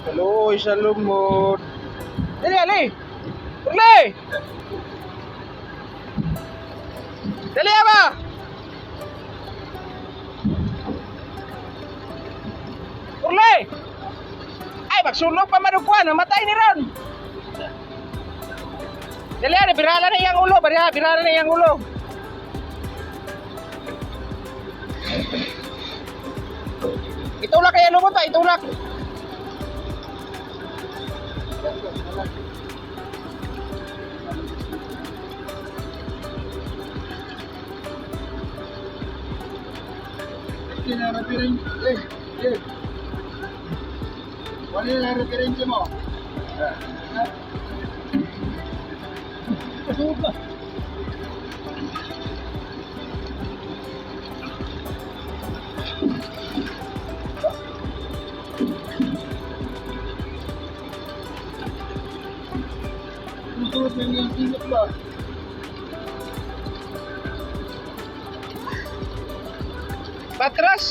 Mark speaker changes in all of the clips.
Speaker 1: Kaluoy sa lumot. Dali, ali! Urli! Dali ba? Urli! Ay, magsulog pa madugkuan, namatay ni Ron. Dali, ali, birala na iyang ulo, birala na iyang ulo. Itulak kaya lumot ah, itulak.
Speaker 2: Wala na referensya mo. Susunod na yung tingit ba?
Speaker 1: Patras.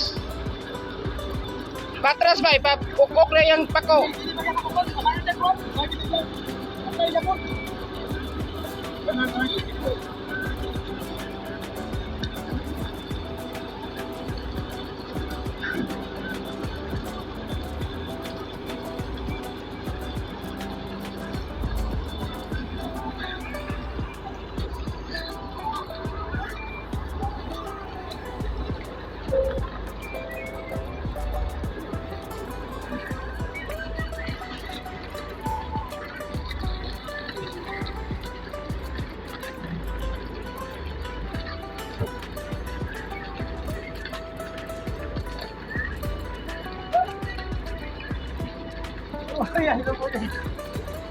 Speaker 1: Patras ba? Ipapukok na yung pako.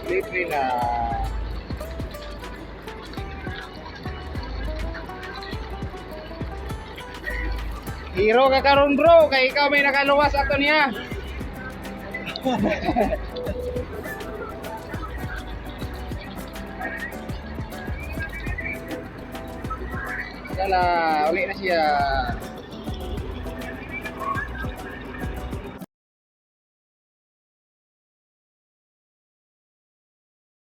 Speaker 1: Libre na. Hero ka karon bro, kay ikaw may nakaluwas ato niya. Dala, uli na siya.